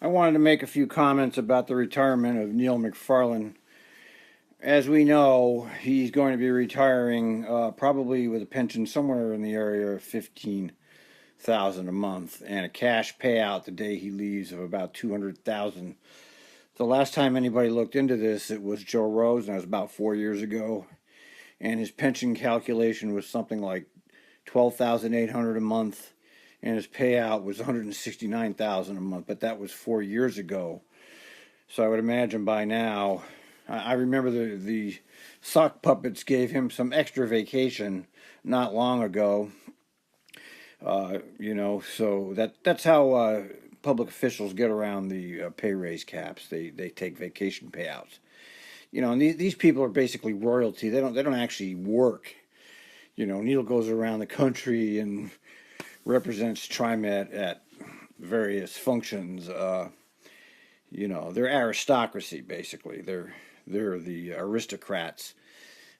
I wanted to make a few comments about the retirement of Neil Mcfarlane. As we know, he's going to be retiring probably with a pension somewhere in the area of 15,000 a month and a cash payout the day he leaves of about 200,000. The last time anybody looked into this, it was Joe Rose, and that was about 4 years ago. And his pension calculation was something like 12,800 a month, and his payout was 169,000 a month. But that was 4 years ago. So I would imagine by now, I remember the sock puppets gave him some extra vacation not long ago. So that's how public officials get around the pay raise caps. They take vacation payouts. And these people are basically royalty. They don't actually work. Neil goes around the country and represents Trimet at various functions. They're aristocracy basically. They're the aristocrats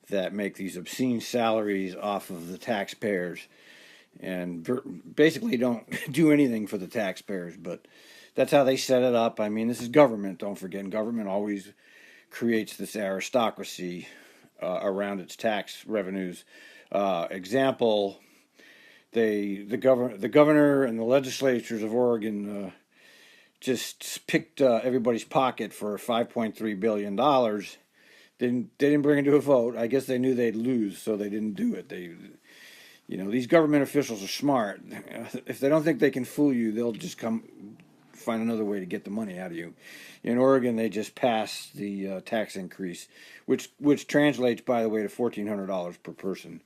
that make these obscene salaries off of the taxpayers and basically don't do anything for the taxpayers. But that's how they set it up. I mean, this is government. Don't forget, and government always creates this aristocracy around its tax revenues. Example, the governor and the legislatures of Oregon just picked everybody's pocket for $5.3 billion. They didn't bring it to a vote. I guess they knew they'd lose, so they didn't do it. These government officials are smart. If they don't think they can fool you, they'll just come find another way to get the money out of you. In Oregon, they just passed the tax increase, which translates, by the way, to $1,400 per person.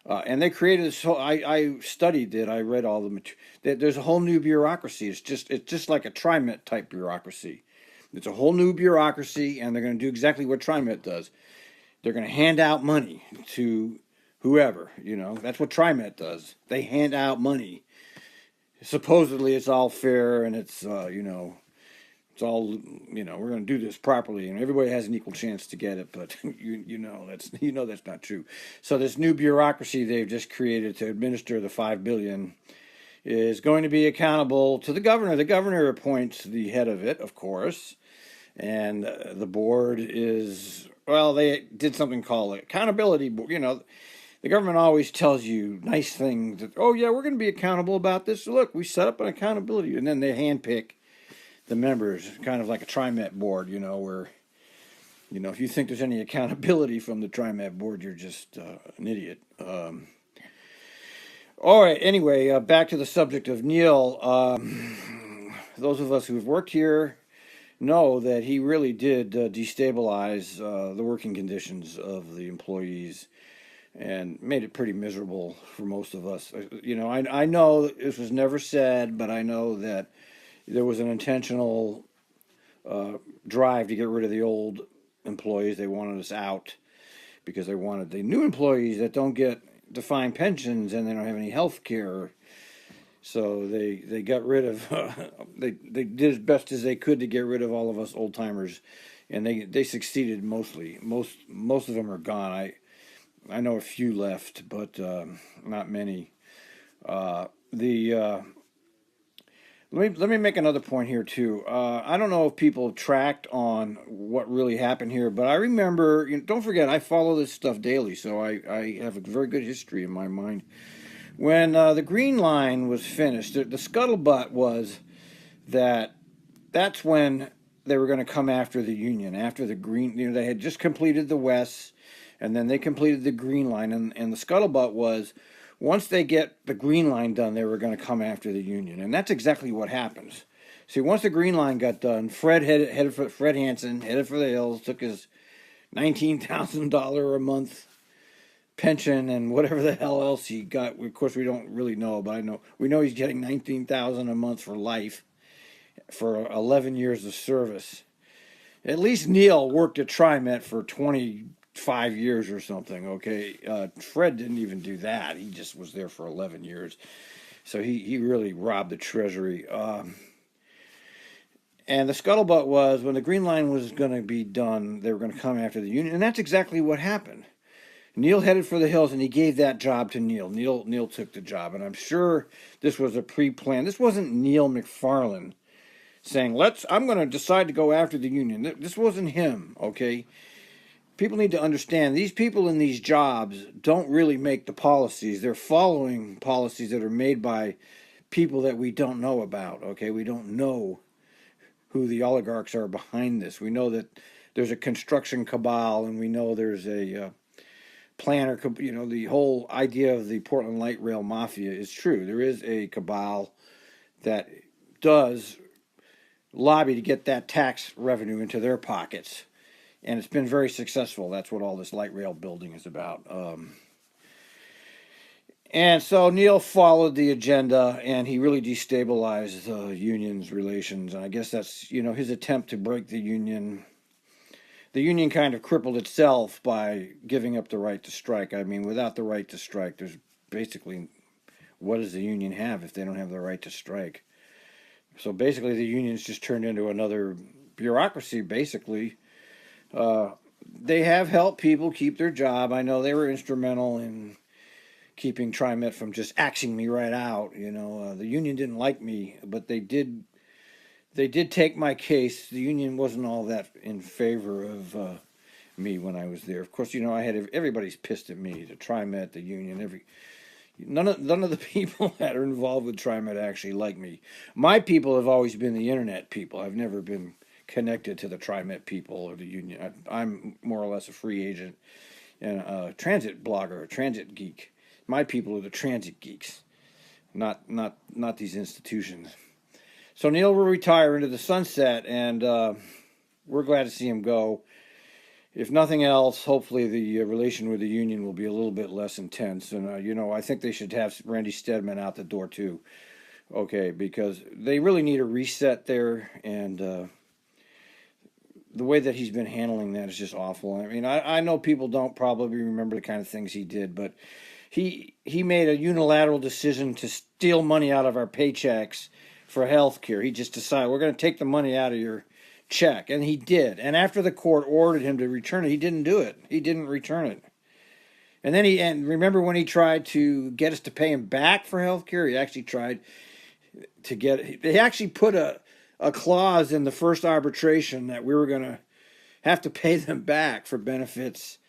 And they created this whole. I studied it. I read all the material. There's a whole new bureaucracy. It's just like a Trimet type bureaucracy. It's a whole new bureaucracy, and they're going to do exactly what Trimet does. They're going to hand out money to whoever. That's what Trimet does. They hand out money. Supposedly, it's all fair, and it's it's all we're going to do this properly, and everybody has an equal chance to get it. But that's not true. So this new bureaucracy they've just created to administer the $5 billion is going to be accountable to the governor. The governor appoints the head of it, of course, and the board is they did something called accountability. The government always tells you nice things that, oh yeah, we're going to be accountable about this. So look, we set up an accountability, and then they handpick the members, kind of like a Trimet board, where, if you think there's any accountability from the Trimet board, you're just an idiot. All right, anyway, back to the subject of Neil. Those of us who've worked here know that he really did destabilize the working conditions of the employees and made it pretty miserable for most of us. I know this was never said, but I know that there was an intentional drive to get rid of the old employees. They wanted us out because they wanted the new employees that don't get defined pensions and they don't have any health care. So they got rid of they did as best as they could to get rid of all of us old timers, and they succeeded mostly. Most of them are gone. I know a few left, but not many. Let me make another point here too. I don't know if people have tracked on what really happened here, but I remember. Don't forget, I follow this stuff daily, so I have a very good history in my mind. When the Green Line was finished, the scuttlebutt was that's when they were going to come after the Union, after the Green. They had just completed the West, and then they completed the Green Line, and the scuttlebutt was, once they get the Green Line done, they were going to come after the Union, and that's exactly what happens. See, once the Green Line got done, Fred Hansen headed for the hills, took his $19,000 a month pension and whatever the hell else he got. Of course, we don't really know, but we know he's getting $19,000 a month for life for 11 years of service. At least Neil worked at Trimet for 25 years or something, okay? Fred didn't even do that. He just was there for 11 years. So he really robbed the Treasury. And the scuttlebutt was, when the Green Line was going to be done, they were going to come after the Union. And that's exactly what happened. Neil headed for the hills, and he gave that job to Neil. Neil took the job. And I'm sure this was a pre-plan. This wasn't Neil Mcfarlane saying, I'm going to decide to go after the union. This wasn't him, okay? People need to understand these people in these jobs don't really make the policies. They're following policies that are made by people that we don't know about, okay? We don't know who the oligarchs are behind this. We know that there's a construction cabal, and we know there's a planner, the whole idea of the Portland Light Rail Mafia is true. There is a cabal that does lobby to get that tax revenue into their pockets, and it's been very successful. That's what all this light rail building is about. And so Neil followed the agenda, and he really destabilized the union's relations. And I guess that's, his attempt to break the union. The union kind of crippled itself by giving up the right to strike. I mean, without the right to strike, there's basically, what does the union have if they don't have the right to strike? So basically, the union's just turned into another bureaucracy, basically. They have helped people keep their job. I know they were instrumental in keeping Trimet from just axing me right out. The union didn't like me, but they did take my case. The union wasn't all that in favor of me when I was there. Of course, I had everybody's pissed at me. The Trimet, the union, none of the people that are involved with Trimet actually like me. My people have always been the internet people. I've never been connected to the Trimet people or the union. I'm more or less a free agent and a transit blogger, a transit geek. My people are the transit geeks, not these institutions. So Neil will retire into the sunset, and we're glad to see him go. If nothing else, hopefully the relation with the union will be a little bit less intense. And, I think they should have Randy Stedman out the door, too. Okay, because they really need a reset there, and the way that he's been handling that is just awful. I mean, I know people don't probably remember the kind of things he did, but he made a unilateral decision to steal money out of our paychecks for health care. He just decided, we're going to take the money out of your check, and he did. And after the court ordered him to return it, he didn't do it. He didn't return it. And then and remember when he tried to get us to pay him back for health care? He actually tried to they actually put a clause in the first arbitration that we were going to have to pay them back for benefits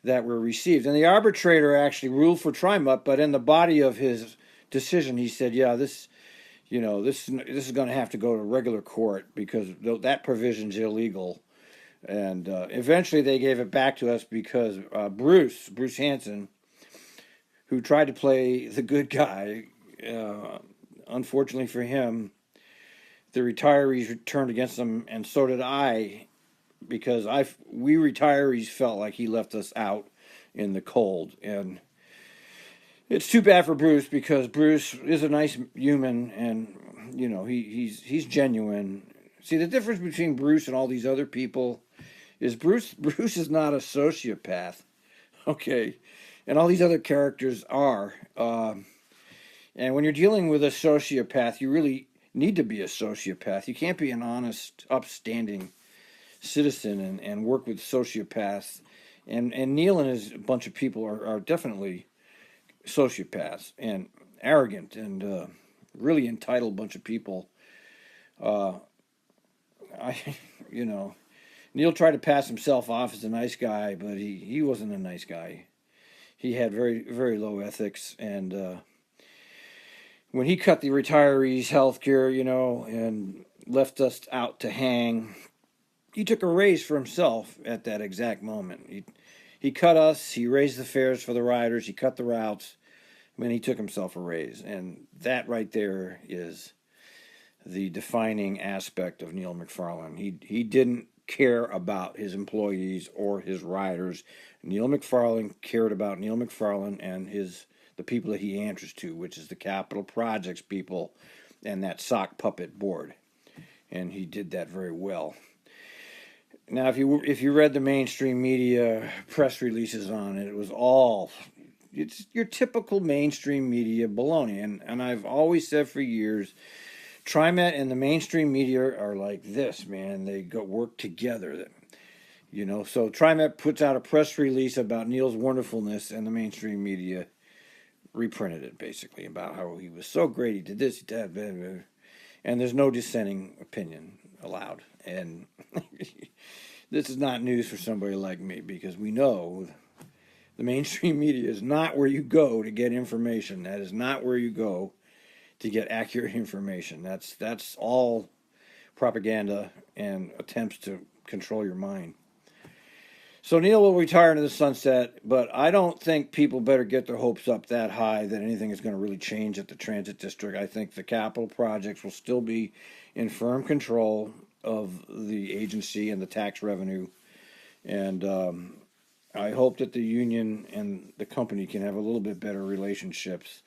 that were received. And the arbitrator actually ruled for Trimet, but in the body of his decision, he said, yeah, this is going to have to go to regular court because that provision's illegal. And eventually they gave it back to us because Bruce Hansen, who tried to play the good guy, unfortunately for him, the retirees turned against him, and so did I, because we retirees felt like he left us out in the cold. And it's too bad for Bruce, because Bruce is a nice human, and he's genuine. See, the difference between Bruce and all these other people is Bruce is not a sociopath, okay, and all these other characters are. And when you're dealing with a sociopath, you really need to be a sociopath. You can't be an honest, upstanding citizen and work with sociopaths. And Neil and his bunch of people are definitely sociopaths and arrogant and really entitled bunch of people. Neil tried to pass himself off as a nice guy, but he wasn't a nice guy. He had very, very low ethics, and when he cut the retirees' health care, and left us out to hang, he took a raise for himself at that exact moment. He cut us, he raised the fares for the riders, he cut the routes, and he took himself a raise. And that right there is the defining aspect of Neil Mcfarlane. He didn't care about his employees or his riders. Neil Mcfarlane cared about Neil Mcfarlane and the people that he answers to, which is the capital projects people and that sock puppet board. And he did that very well. Now, if you read the mainstream media press releases on it, it's your typical mainstream media baloney. And I've always said for years, Trimet and the mainstream media are like this, man. They work together. So Trimet puts out a press release about Neil's wonderfulness, and the mainstream media reprinted it, basically, about how he was so great, he did this, he did that. and there's no dissenting opinion allowed. And this is not news for somebody like me, because we know the mainstream media is not where you go to get information. That is not where you go to get accurate information. That's all propaganda and attempts to control your mind. So Neil will retire into the sunset, but I don't think people better get their hopes up that high that anything is going to really change at the transit district. I think the capital projects will still be in firm control of the agency and the tax revenue. And I hope that the union and the company can have a little bit better relationships.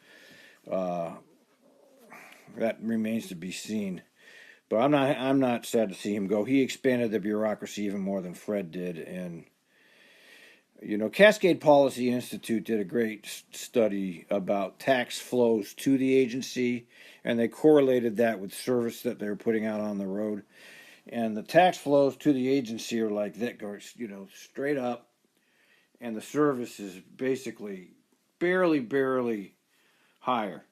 That remains to be seen. But I'm not sad to see him go. He expanded the bureaucracy even more than Fred did. And Cascade Policy Institute did a great study about tax flows to the agency, and they correlated that with service that they're putting out on the road. And the tax flows to the agency are like that, goes straight up, and the service is basically barely higher.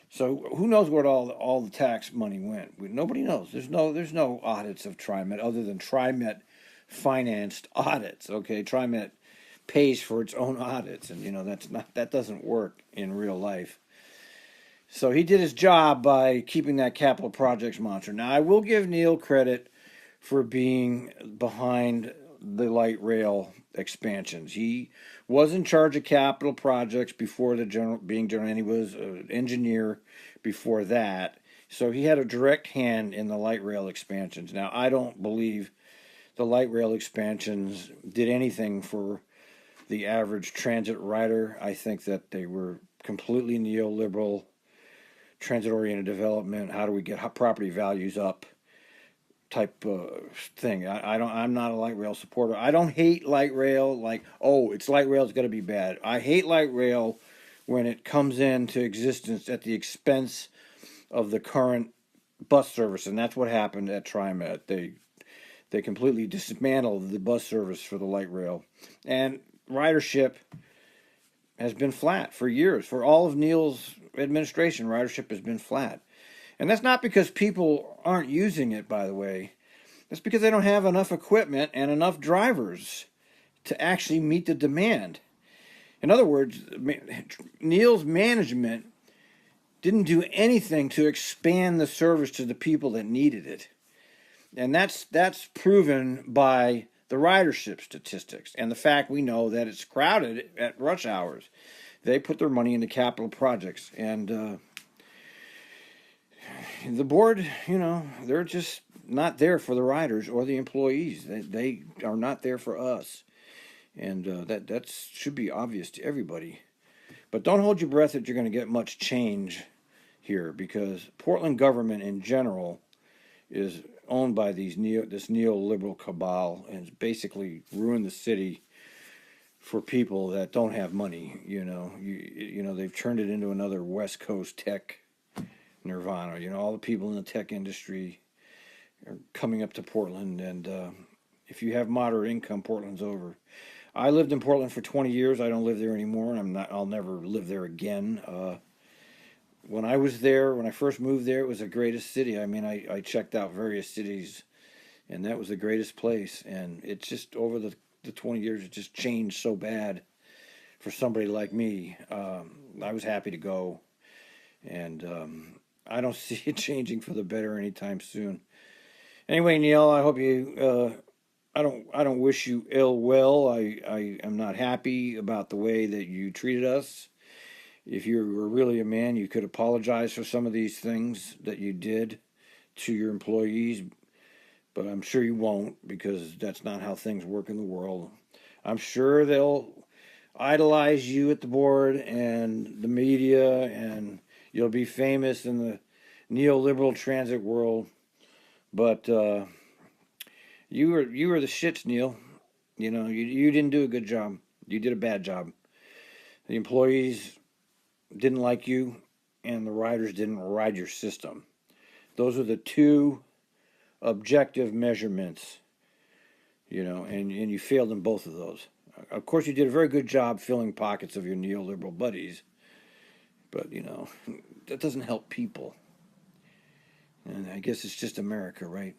So who knows where all the tax money went? Nobody knows. There's no audits of Trimet other than Trimet financed audits. Okay, Trimet pays for its own audits, and that doesn't work in real life. So he did his job by keeping that capital projects monster. Now I will give Neil credit for being behind the light rail expansions. He was in charge of capital projects before being general, and he was an engineer before that. So he had a direct hand in the light rail expansions. Now, I don't believe the light rail expansions did anything for the average transit rider. I think that they were completely neoliberal, transit-oriented development. How do we get property values up? Type thing. I'm not a light rail supporter. I don't hate light rail like, oh, it's light rail, it's going to be bad. I hate light rail when it comes into existence at the expense of the current bus service, and that's what happened at Trimet. They completely dismantled the bus service for the light rail, and ridership has been flat for years. For all of Neil's administration, ridership has been flat. And that's not because people aren't using it, by the way. That's because they don't have enough equipment and enough drivers to actually meet the demand. In other words, Neil's management didn't do anything to expand the service to the people that needed it. And that's proven by the ridership statistics and the fact we know that it's crowded at rush hours. They put their money into capital projects, and the board, they're just not there for the riders or the employees. They are not there for us. And that should be obvious to everybody. But don't hold your breath that you're going to get much change here, because Portland government in general is owned by this neoliberal cabal, and it's basically ruined the city for people that don't have money. They've turned it into another West Coast tech nirvana. All the people in the tech industry are coming up to Portland, and if you have moderate income, Portland's over. I lived in Portland for 20 years. I don't live there anymore, and I'll never live there again. When I was there, when I first moved there, it was the greatest city. I mean, I checked out various cities, and that was the greatest place. And it's just over the 20 years, it just changed so bad for somebody like me. I was happy to go, and I don't see it changing for the better anytime soon. Anyway, Neil, I hope you. I don't wish you ill will. I am not happy about the way that you treated us. If you were really a man, you could apologize for some of these things that you did to your employees, but I'm sure you won't, because that's not how things work in the world. I'm sure they'll idolize you at the board and the media, and you'll be famous in the neoliberal transit world. But you were the shits, Neil. You didn't do a good job. You did a bad job. The employees didn't like you, and the riders didn't ride your system. Those are the two objective measurements, and you failed in both of those. Of course, you did a very good job filling pockets of your neoliberal buddies, but, that doesn't help people. And I guess it's just America, right?